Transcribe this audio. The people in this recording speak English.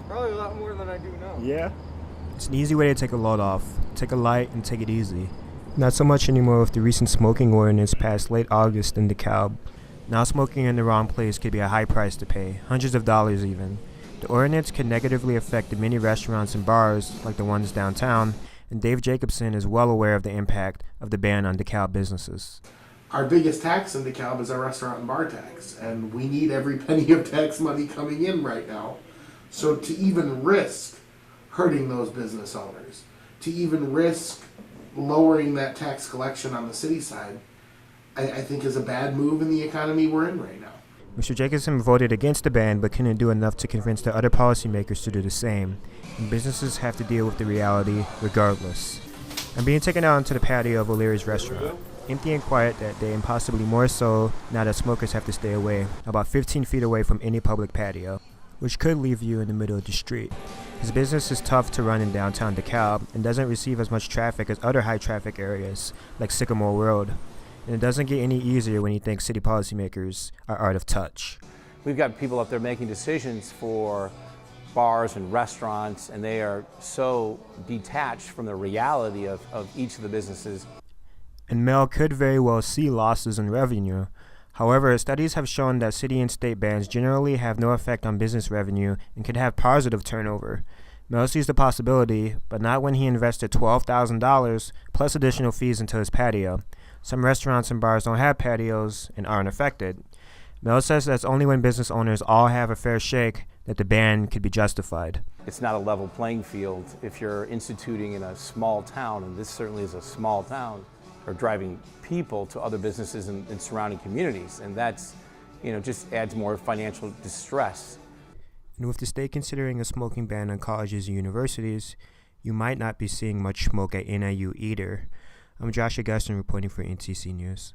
Probably a lot more than I do now. Yeah. It's an easy way to take a load off. Take a light and take it easy. Not so much anymore with the recent smoking ordinance passed late August in DeKalb. Now smoking in the wrong place could be a high price to pay, hundreds of dollars even. The ordinance could negatively affect the many restaurants and bars, like the ones downtown, and Dave Jacobson is well aware of the impact of the ban on DeKalb businesses. Our biggest tax in DeKalb is our restaurant and bar tax, and we need every penny of tax money coming in right now. So to even risk hurting those business owners, to even risk lowering that tax collection on the city side, I think is a bad move in the economy we're in right now. Mr. Jacobson voted against the ban but couldn't do enough to convince the other policymakers to do the same, and businesses have to deal with the reality regardless. I'm being taken out onto the patio of O'Leary's restaurant, empty and quiet that day and possibly more so now that smokers have to stay away, about 15 feet away from any public patio, which could leave you in the middle of the street. His business is tough to run in downtown DeKalb and doesn't receive as much traffic as other high traffic areas like Sycamore Road. And it doesn't get any easier when you think city policymakers are out of touch. We've got people up there making decisions for bars and restaurants, and they are so detached from the reality of each of the businesses. And Mel could very well see losses in revenue. However, studies have shown that city and state bans generally have no effect on business revenue and could have positive turnover. Mel sees the possibility, but not when he invested $12,000 plus additional fees into his patio. Some restaurants and bars don't have patios and aren't affected. Mel says that's only when business owners all have a fair shake that the ban could be justified. It's not a level playing field if you're instituting in a small town, and this certainly is a small town, or driving people to other businesses in surrounding communities, and that's, just adds more financial distress. And with the state considering a smoking ban on colleges and universities, you might not be seeing much smoke at NIU either. I'm Josh Augustin reporting for NCC News.